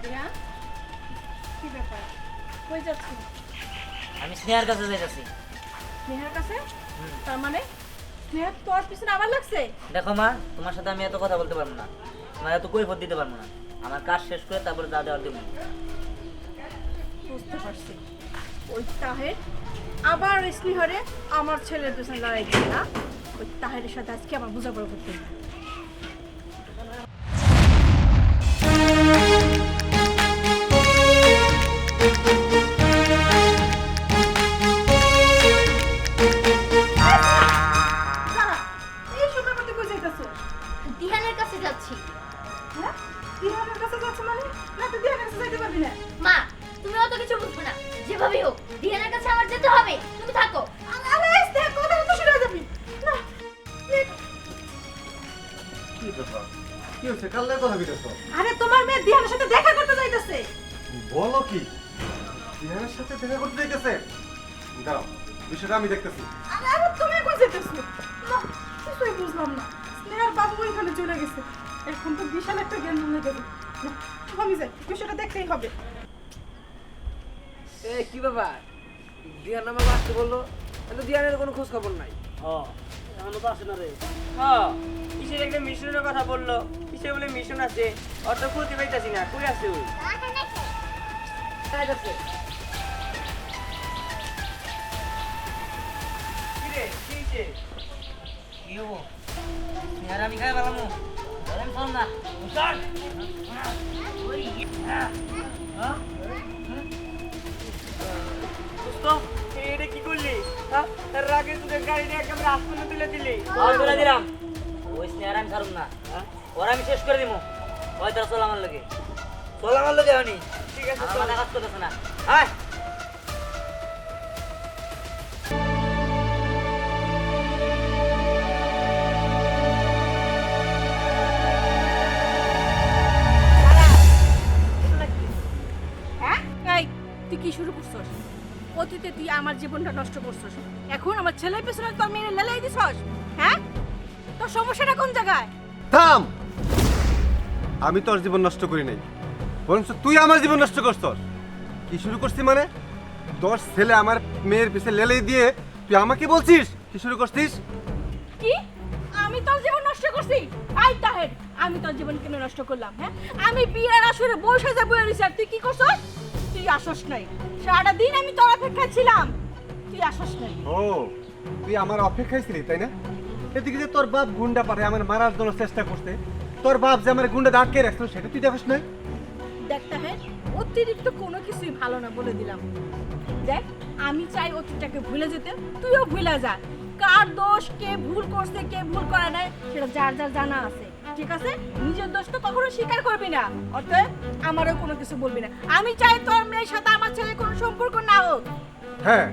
রিয়া, কি ব্যাপার? কই যাচ্ছি? আমি স্নেহার কাছে যাইতাছি। স্নেহার কাছে? তার মানে স্নেহা তোর পিছনে আবার লাগছে? দেখো মা, তোমার সাথে আমি এত কথা বলতে পারবো না, তোমার এত কৈফিয়ত দিতে পারবো না। আমার কাজ শেষ করে তারপরে যা দেওয়ার দেবো। বুঝতে পারছি, ওই তাহের আবার ওই স্নেহারে আমার ছেলের পিছনে লড়াই দিবে না। ওই তাহেরের সাথে আজকে আমার বোঝাপড়া করতে হবে। দাঁড়া, এই সময় মধ্যে কই যাইতাছো? দিহানের কাছে যাচ্ছি। হ্যাঁ? দিহানের কাছে যাচ্ছ মানে? না তুই দিহানের কাছে যাইতে পারবি না। মা, তুমি অত কিছু বুঝবে না। যেভাবেই হোক দিহানের কাছে আমার যেতে হবে। তুমি থাকো। আরে স্নেহা কথা তো শুনে যাবি না। কি ব্যাপার? কি হচ্ছে? কাল লাগে কথা বিতেছো? আরে তোমার মেয়ে দিহানের সাথে দেখা করতে যাইতাছে। বলো কি? দিহানের সাথে দেখা করতে যাইতেছে? দাঁড়াও, বিষয়টা আমি দেখতেছি। আরে তুমি কই যাইতাছো? না, কিছুই বুঝলাম না। স্নেহার বাবু ওইখানে চলে গেছে। এখন তো বিশাল একটা জ্ঞান হয়ে গেছে। না, আমি যাই, বিষয়টা দেখতেই হবে। এ কি ব্যাপার? দিয়ান নামে আসতে বললো, কিন্তু দিয়ানের কোনো খোঁজ খবর নাই। এখনো তো আসে না রে। কিসের একটা মিশনের কথা বললো, কিসে বলে মিশন আছে, অত খুঁজে পাইতাছি না। কই আছে ওই? কি রে, কি হইছে? কি হবো? স্নেহার আমি খাই পেলাম ধরেন শোন না শোন। দোস্ত, এটা কি করলি? হ্যাঁ, তার রাগে তোদের গাড়িটা একেবারে আসমানে তুলে দিলি। তুলে দিলাম। ওই স্নেহার আমি ছাড়ুম না, ওরা আমি শেষ করে দিব। ওই তোরা চল আমার লোকে, চল আমার লোকে হনি। ঠিক আছে, আমার চল। মাথা কাজ করতেছে না। হ্যাঁ হ্যাঁ? এই, তুই কি শুরু করছস? অতীতে তুই আমার জীবনটা নষ্ট করছস, এখন আমার ছেলের পেছনে তোর মেয়ে লেলাই দিছস। হ্যাঁ, তোর সমস্যাটা কোন জায়গায়? থাম! আমি তোর জীবন নষ্ট করি নাই, বরঞ্চ তুই আমার জীবন নষ্ট করছস। কি শুরু করছিস মানে? তোর ছেলে আমার মেয়ের পিছে লেলেই দিয়ে তুই আমাকে বলছিস কি শুরু করছিস? কি? আমি তোর জীবন নষ্ট করছি? আই তাহের, আমি তোর জীবন কেন নষ্ট করলাম? হ্যাঁ, আমি বিয়ের আসরে বসে যাবো আর তুই কি করছস? তুই আসস নাই। সারাটা দিন আমি তোর অপেক্ষায় ছিলাম, তুই আসস নাই। ও, তুই আমার অপেক্ষায় ছিলি তাই না? এদিকে যে তোর বাপ গুন্ডা পারে আমার মারার জন্য চেষ্টা করতে, তোর বাপ যে আমার গুন্ডা আটকে রাখছিল সেটা তুই দেখিস না? দেখ তাহের, অতিরিক্ত কোনো কিছুই ভালো না, বলে দিলাম। দেখ, আমি চাই অতীতটাকে ভুলে যেতে, তুইও ভুলে যা। কার দোষ, কে ভুল করছে কে ভুল করে নাই সেটা যার যার জানা আছে, ঠিক আছে? নিজের দোষ তো কখনো স্বীকার করবি না, অতএব আমারও কোনো কিছু বলবি না। আমি চাই তোর মেয়ের সাথে আমার ছেলের কোনো সম্পর্ক না হোক। হ্যাঁ,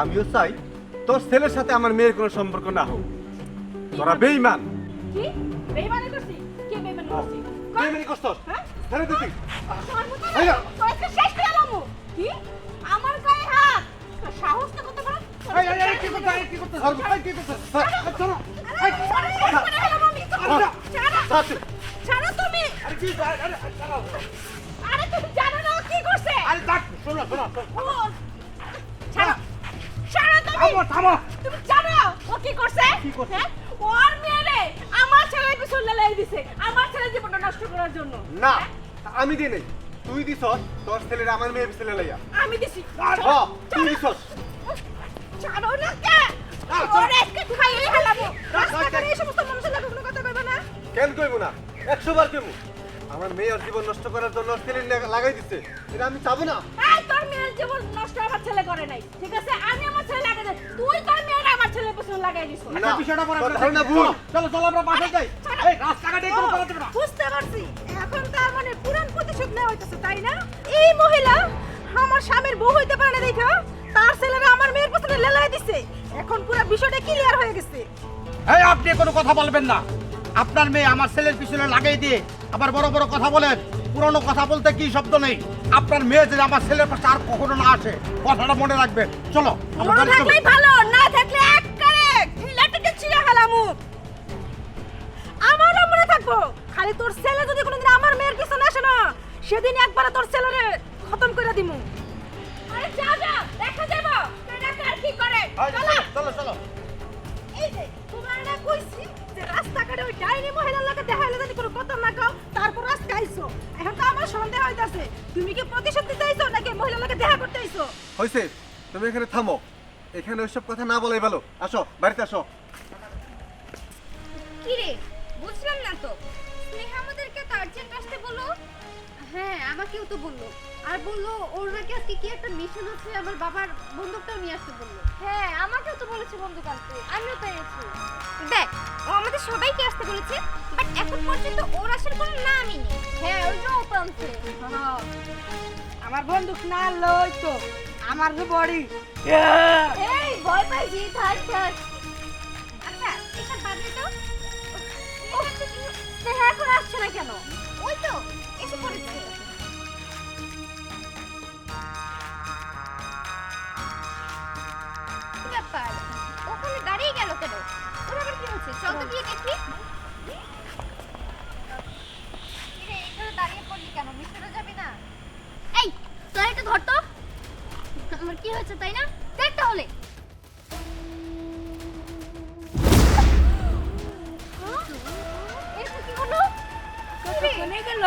আমিও চাই তোর ছেলের সাথে আমার মেয়ের কোনো সম্পর্ক না হোক। তোরা বেঈমান। কি বেইমানি করছি? কি বেইমানি করছি? বেঈমানি করছস? হ্যাঁ? ছেড়ে দিবি? তোর মতো এই না। তোকে শেষ করে এলাম। কি? আমার গায়ে হাত? তোর সাহস তো কত বড়? কি করছিস? কি করছিস? কি করছিস? চলো। আরে, শেষ করে এলাম আমি। ছাড়ো। ছাড়ো তুমি। আরে কি? আরে তুমি জানো না ও কি করছে? আরে দেখ, শোনো। ও, ছাড়ো। ছাড়ো তুমি। থামো। তুমি জানো ও কি করছে? কি করছে? হ্যাঁ? ওর মেয়েরে আমার ছেলের পিছনে লেলাই দিছে, আমার ছেলের জীবনটা নষ্ট করার জন্য। না, হ্যাঁ? আমি দিই নাই। তুই দিছস তোর ছেলের আমার মেয়ের পিছনে লাইয়া। আমি দিছি। হ্যাঁ, তুই দিছস। ছাড়ো না কে? ওরে আজকে খাইয়ে হালাবো। রাস্তাঘাটে এই সমস্ত মানুষের লাগে কোনো কথা কইবে না। কেন কইবো না? 100 বার কইবো। আমার মেয়ের জীবন নষ্ট করার জন্য ওর ছেলে লাগাই দিছে, এটা আমি চাবো না। এই তোর মেয়ের জীবন নষ্ট আমার ছেলে করে নাই, ঠিক আছে? আমি আমার ছেলে লাগাই দিই, তুই তোর মেয়ের আমার ছেলের পিছনে লাগাই দিছ। না, বিষয়টা পরে ধারণা ভুল। চলো আমরা বাসায় যাই। এই রাস্তাঘাটে কোনো কথা দেবে না। বুঝতে পারছি, এখন তার মানে পুরান প্রতিশোধ নেওয়া হইতেছে, তাই না? এই মহিলা আমার স্বামীর বউ হইতে পারে না দেখা তার ছেলেরা আমার মেয়ের পিছনে লেলাই দিছে। এখন পুরো বিষয়টা ক্লিয়ার হয়ে গেছে। এই আপনি কোনো কথা বলবেন না। আপনার মেয়ে আমার ছেলের পিছনে লাগাই দিয়ে আবার বড় বড় কথা বলেন। পুরনো কথা বলতে কি শব্দ নেই। আপনার মেয়ে যদি আমার ছেলের পাশে আর কখনো না আসে, কথাটা মনে রাখবেন। চলো আমরা মনে বাড়ি চলো। থাকলেই ভালো, না থাকলে একবারে ঢিলাটাকে ছিঁড়ে হালামু। আমারও মনে থাকবো, খালি তোর ছেলে যদি কোনোদিন আমার মেয়ের পিছনে আসে না, সেদিন একবারে তোর ছেলেরে খতম করে দিমু। আরে যা যা দেখা যাবো তুই কার কি করে। চলো চলো চলো। এই যে তোমরা না কইছি যে রাস্তাঘাটে ওই ডাইনি মহিলার লগে দেখা হইলে জানি কোনো কথা না কও, তারপর আজকে আইছো। এখন তো আমার সন্দেহ হইতাছে তুমি কি প্রতিশোধ নিতে আইছো নাকি মহিলার লগে দেখা করতে আইছো? হয়েছে, তুমি এখানে থামো। এখানে ওইসব কথা না বলাই ভালো। আসো, বাড়িতে আসো। কি রে বুঝলাম না তো, স্নেহা আমাদেরকে তো আর্জেন্ট আসতে বললো। হ্যাঁ আমাকেও তো বললো, আর বললো ওর নাকি আজকে কি একটা মিশন আছে, আমার বাবার বন্দুকটাও নিয়ে আসতে বললো। হ্যাঁ আমাকেও তো বলেছে বন্দুক আনতে, আমিও তাই আছি। দেখ ও আমাদের সবাইকে আসতে বলেছে, বাট এখন পর্যন্ত ওর আসার কোনো নামই নেই। হ্যাঁ ওই যে ও প্রান্তে। আমার বন্দুক না লই তো আমার যে বড়ি। এই ভয় পাইছি, থাক থাক। আচ্ছা এটা বাদ দে তো, স্নেহা এখন আসছে না কেন? ওই তো এসে পড়েছে। কি ব্যাপার ওখানে দাঁড়িয়ে গেল কেন? ওর আবার কি হচ্ছে? চল তো গিয়ে দেখি। কিরে এখানে দাঁড়িয়ে পড়লি কেন? মিশনে যাবি না? এই তোর এটা ধর তো, আমার কি হয়েছে তাই না? দেখ তাহলে। এটা কি হলো? কোনে গেল?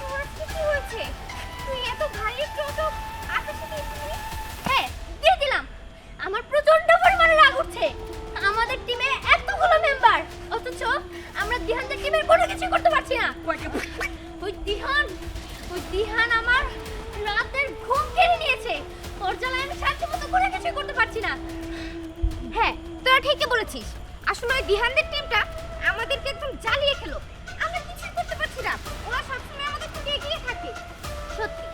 তোর আজকে কি হয়েছে? তুই এত ভারী টোটো আকাশে দিয়েছিলি? হ্যাঁ দিয়ে দিলাম। আমার প্রচন্ড পরিমাণে রাগ উঠছে। আমাদের টিমে এতগুলো মেম্বার, অথচ আমরা দিহানদের টিমের কোনো কিছু করতে পারছি না। ওই দিহান আমার রাতের ঘুম কেড়ে নিয়েছে। ওর জ্বালায় আমি শান্তি মতো কোনো কিছু করতে পারছি না। হ্যাঁ তোরা ঠিকই বলেছিস, আসলে ওই দিহানদের টিমটা আমাদেরকে একদম জ্বালিয়ে খেলো। আমরা কিছুই করতে পারছি না, ওরা সবসময় আমাদের থেকে এগিয়ে থাকে। সত্যি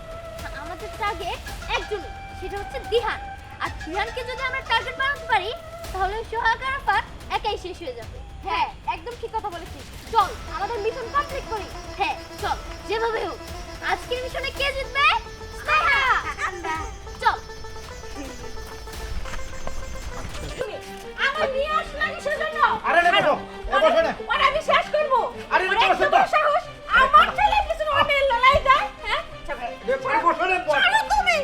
আমাদের টার্গেট একজনই, সেটা হচ্ছে দিহান। আর দিহানকে যদি আমরা টার্গেট বানাতে পারি তাহলে সোহাগ আর আফার একাই শেষ হয়ে যাবে। হ্যাঁ একদম ঠিক কথা বলেছিস, চল আমাদের মিশন কমপ্লিট করি। হ্যাঁ চল, যেভাবে হোক আজকের মিশনে কে জিতবে? স্নেহা। চল। আমার নিয়ে আসলা কিসের জন্য? আরে না বসো, এ বসো না। ওরা আমি শেষ করব। আরে না, ওরা বসো এত তো। বড় সাহস আমার ছেলে পিছনে অনেক লড়াই দেয়। হ্যাঁ আরে বসো না, বসো। ছাড়ো তুমি।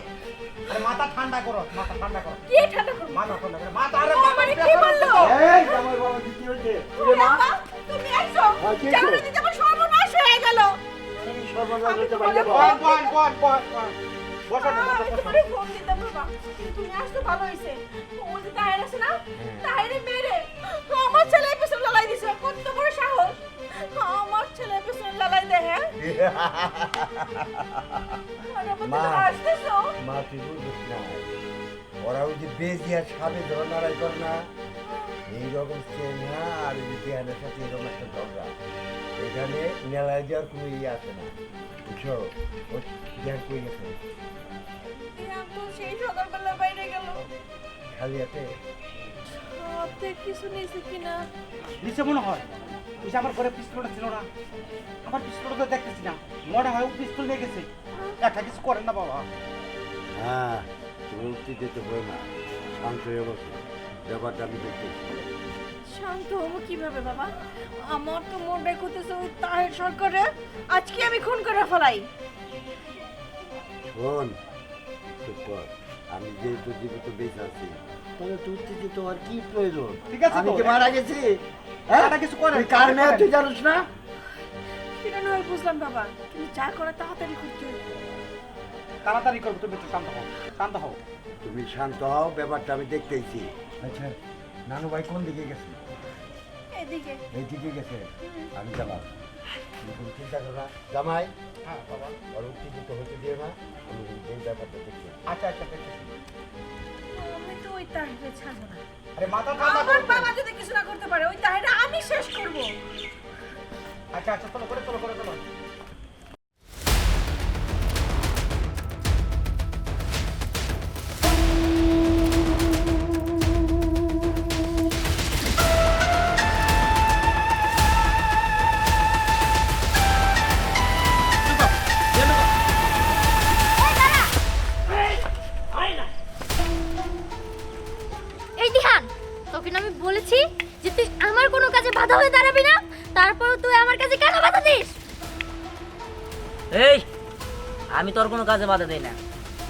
আরে মাথা ঠান্ডা করো, মাথা ঠান্ডা করো। কি ঠান্ডা করো? মাথা ঠান্ডা করো। মাথা আরে ও মাথা মানে কি বললো? এই জামাই বাবা, কি হয়েছে? বাবা, তুমি আইছো। হ্যাঁ, কি হয়েছে? জানো দিতে আমার সর্বনাশ হয়ে গেল। কি সর্বনাশ আমি হতে তোমাকে পারে? বল বল বল বল বল। বসো না, আমি বসো, বসো। তোমারে ফোন দিতাম বাবা, কিন্তু তুমি আসতে ভালো হইছে। ওই যে তাহের আছে না, তাহেরে মেরে আমার ছেলে পিছনে লড়াই দিছে। কত বড় সাহস! আমার ছেলে পিছনে লড়াই দেয়। হ্যাঁ আর আমার মা। তো আসতেছো। মা তুই বুঝিস না, ওরা ওই যে বেজিয়া সাবে ধরা নাড়াই কর না, এইরকম চেনা আর ওই যে দেহানের সাথে এরকম একটা ঝগড়া, এখানে নেলায় দেওয়ার কোনো ইয়ে আছে না, বুঝছো? ও দেহান কই গেছে আমি তো সেই সকালবেলা বাইরে গেল। খালি হাতে? হাতে কিছু নিয়েছে কিনা? নিচে মনে হয় ওই যে আমার ঘরে পিস্তলটা ছিল না, আমার পিস্তলটা তো দেখতেছি না, মনে হয় ও পিস্তল নিয়ে গেছে। একা কিছু করেন না বাবা। হ্যাঁ, তুমি উঠতে যেতে পারো না, শান্ত হয়ে বসো, ব্যাপারটা আমি দেখতেছি। শান্ত হবো কিভাবে বাবা? আমার তো মন ব্যাক হতেছে ওই তাহের সরকারে আজকে আমি খুন করে ফেলাই। শোন, চুপ কর, আমি যেহেতু জীবিত বেঁচে আছি, তাহলে তুই উঠতে যেতে আর কি প্রয়োজন? ঠিক আছে তো। আমি কি মারা গেছি? হ্যাঁ, এটা কিছু করেন। তুই কার মেয়ে তুই জানিস না? সেটা নয় বুঝলাম বাবা, কিন্তু যা করা তাড়াতাড়ি করতে হবে। তাড়াতাড়ি করবো, তুমি একটু শান্ত হও, শান্ত হও। তুমি শান্ত হও, ব্যাপারটা আমি দেখতেইছি। আচ্ছা, নানু ভাই কোন দিকে গেছে? এদিকে এইদিকে গেছে, আমি যাবাম। তুমি কোনো চিন্তা করো না, জামাই, হ্যাঁ বাবা। ওর উত্তেজিত হতে দিও না, আমি এই ব্যাপারটা দেখছি। আচ্ছা আচ্ছা দেখতেছি। আমি তো ওই তাহেরে ছাড়বো না। আরে মাথা ঠান্ডা আমার করো। বাবা যদি কিছু না করতে পারে ওই তাহেরে আমি শেষ করব। আচ্ছা আচ্ছা, চলো করে চলো করে চলো। এই দিহান, তোকে না আমি বলেছি যে তুই আমার কোনো কাজে বাধা হয়ে দাঁড়াবি না, তারপরও তুই আমার কাছে কেন বাধা দিস? আমি তোর কোনো কাজে বাধা দেই না,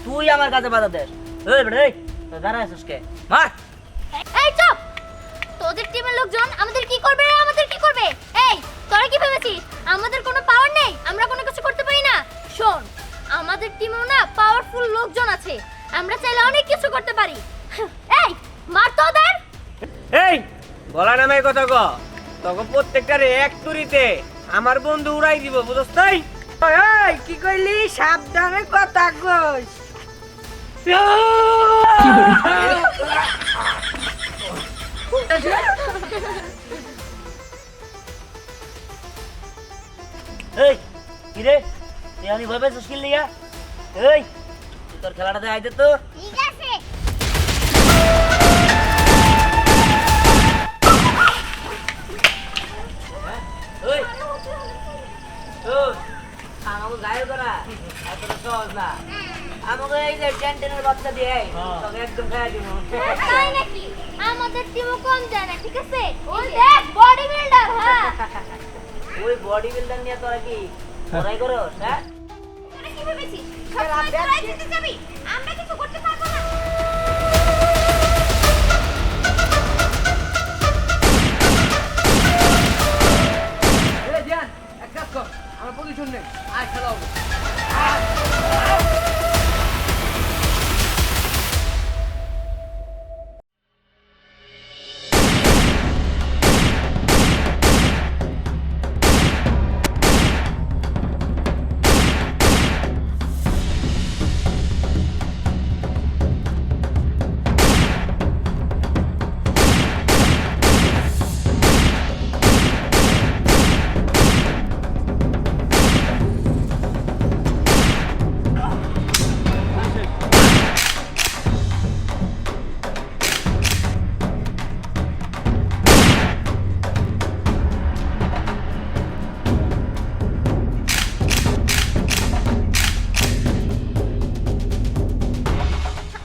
তুই আমার কাজে বাধা দেস। এই বেটা এই, তুই দাঁড়ায় আছিস কে? মার। এই চুপ! তোদের টিমের লোকজন আমাদের কি করবে রে, আমাদের কি করবে? এই তোরা কি ভেবেছিস আমাদের কোনো পাওয়ার নেই, আমরা কোনো কিছু করতে পারি না? শোন, আমাদের টিমেও না পাওয়ারফুল লোকজন আছে, আমরা চাইলে অনেক কিছু করতে পারি। এই মার তো ওদের! এই গলা নামে কথা ক, তখন প্রত্যেকটারে এক তুরিতে আমার বন্ধু উড়াই দিব, বুঝছ তাই? এই কি কইলি? সাবধানে কথা কইস। এই কি রে, তুই আমি ভয় পাইছিস কি লিগা? এই তুই তোর খেলাটাতে আইতে তো। ঠিক আছে। ওই ওই আমাকে গায়ের করা এতটা সহজ না। আমাকে এই যে টেনের বাচ্চা দিয়ে তোকে একদম খাইয়া দিব। তাই নাকি? আমাদের টিমও কম যায় না, ঠিক আছে? ওই দেখ বডি বিল্ডার। হ্যাঁ, ওই বডি বিল্ডার নিয়ে তোরা কি লড়াই করস? হ্যাঁ তোরা কি ভেবেছিস সবসময় তোরাই জিতে যাবি? আমরা কিছু করতে পারবো না।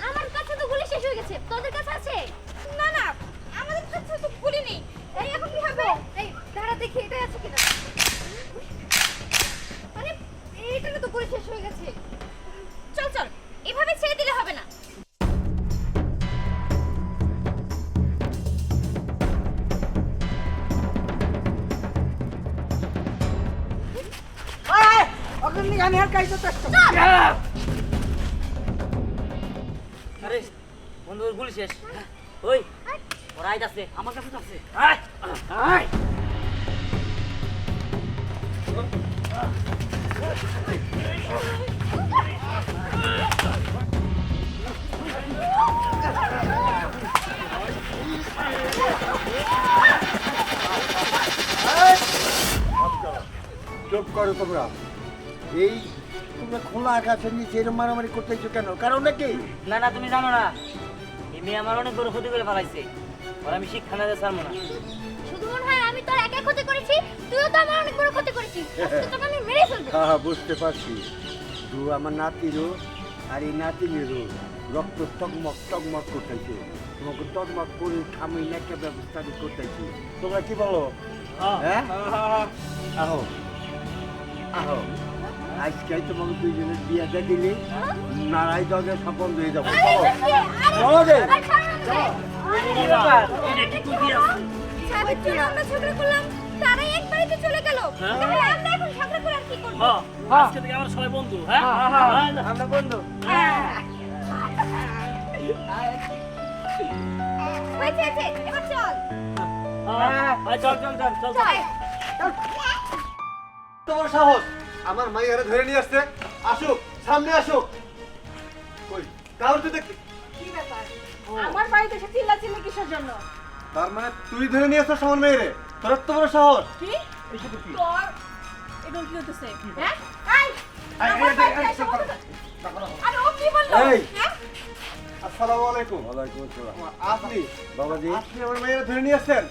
আমার কাছে তো গুলি শেষ হয়ে গেছে, তোদের কাছে আছে? না না, আমাদের কাছে তো গুলি নেই। এই এখন কি হবে? এই দাঁড়া দেখি এটা আছে কিনা। আরে এইটারও তো গুলি শেষ হয়ে গেছে। চল চল, এভাবে ছেড়ে দিলে হবে না। আরে বন্ধু ওর গুলি শেষ। ওই ওরা আইতাছে, আমার কাছে তো আছে। আয় আয় চুপ করো তোমরা। এই তোমরা খোলা আকাশের নিচে এরকম মারামারি করতেছো কেন? কারণ নাকি না না, তুমি জানো না এই মেয়ে আমার অনেক বড় ক্ষতি করে ফেলাইছে, ওর আমি শিক্ষা না দিয়ে ছাড়বো না। শুধু মনে হয় আমি তোর একা ক্ষতি করেছি, তুইও তো আমার অনেক বড় ক্ষতি করেছিস। আজকে তোকে আমি মেরে ফেলবো। হ্যাঁ বুঝতে পারছি, দু আমার নাতিরও আর এই নাতিনেরও রক্ত টকমক টকমক করতেছে। তোমাকে টকমক করে থামিয়ে একটা ব্যবস্থা আমি করতেছি। তোমরা কি বলো? হ্যাঁ আহো আহো, আজকে তোমাকে দুইজনের বিয়েটা দিলে নারাই দরজা সব বন্ধ হয়ে যাবো। চলো রে। আমরা ঝগড়া করলাম, তারাই এক বাড়িতে চলে গেল। তাহলে আমরা এখন ঝগড়া করে আর কি করবো? আজকে থেকে আমরা সবাই বন্ধু। হ্যাঁ আমরা বন্ধু। হয়েছে, এবার চল। চল চল চল চল চল। তোমার সাহস আমার মাইয়ারে ধরে নিয়ে আসছে। আসুক, সামনে আসুক। কই কাউর তো দেখি। কি ব্যাপার? আমার বাড়িতে এসে চিল্লাচিল্লি কিসের জন্য? তার মানে তুই ধরে নিয়ে আসছিস আমার মেয়েরে? তোর এত বড় সাহস? কি? তোর এটা কি হতেছে? হ্যাঁ? এই আমার বাড়িতে এসে বলতে তো- আরে ও কি বললো? এই। হ্যাঁ? আসসালামু আলাইকুম। ওয়ালাইকুম আসসালাম। আপনি বাবাজি আপনি আমার মেয়েরে ধরে নিয়ে আসছেন?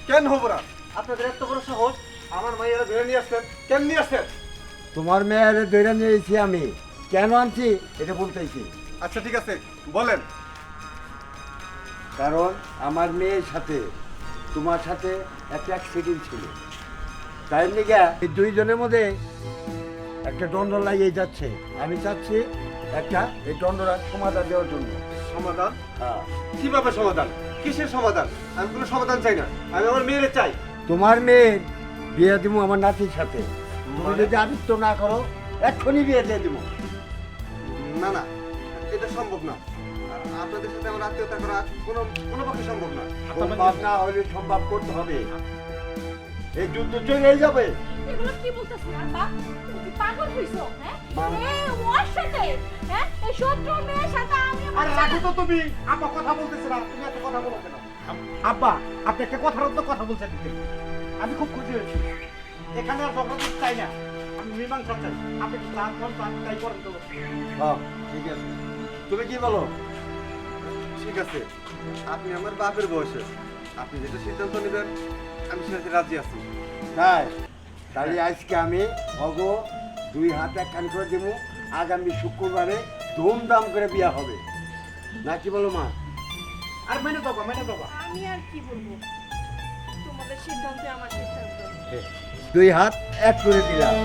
কেন হবো না? আপনাদের এত বড় সাহস আমার মেয়েরা ধরে নিয়ে আসছেন? কেন নিয়ে আসছেন? তোমার মেয়ের দৈরা নিয়েছি আমি, কেন আনছি এটা বলতেছি। আচ্ছা ঠিক আছে বলেন। কারণ আমার মেয়ের সাথে তোমার সাথে একটা অ্যাক্সিডেন্ট ছিল, তাই নিয়ে এই দুইজনের মধ্যে একটা দ্বন্দ্ব লাগিয়ে যাচ্ছে। আমি চাচ্ছি একটা এই দ্বন্দ্বটা সমাধান দেওয়ার জন্য। সমাধান? হ্যাঁ। কিভাবে সমাধান? কিসের সমাধান? আমি কোনো সমাধান চাই না, আমি আমার মেয়ের চাই। তোমার মেয়ের বিয়ে দিব আমার নাতির সাথে। তুমি মানে? যদি আদিত্য না করো এক্ষুনি বিয়ে দিয়ে দিব। না না, এটা সম্ভব না। আপনাদের সাথে আমার আত্মীয়তা করা কোনো পক্ষে সম্ভব না। সম্ভব না হলে সম্ভব করতে হবে। এই যুদ্ধ চলে যাবে। এগুলো কি বলতেছিস আব্বা? তুমি কি পাগল হইছো? হ্যাঁ মা। এই ওর সাথে, হ্যাঁ এই শত্রু মেয়ের সাথে আমি আমার আরে রাখো তো তুমি, আব্বা কথা বলতেছে না, তুমি এত কথা বলো কেন? আব্বা, আপনি একটা কথার মতো কথা বলছেন কিন্তু। আমি খুব খুশি হয়েছি। এখানে আর ঝগড়া করতে চাই না, আমি মীমাংসা চাই। আপনি কি রাত মন তাই করেন তো? হ্যাঁ, ঠিক আছে। তুমি কি বলো? ঠিক আছে, আপনি আমার বাপের বয়সে, আপনি যেটা সিদ্ধান্ত নেবেন আমি সেটাতে রাজি আছি। তাই তাহলে আজকে আমি অগ 2 হাত একখান করে দেবো। আগামী শুক্রবারে ধুমধাম করে বিয়া হবে, না কি বলো মা? আর মেনে দেবো, মেনে দেবো। আমি আর কি বলবো, তোমাদের সিদ্ধান্তে আমার সিদ্ধান্ত। 2 হাত এক করে দিলাম।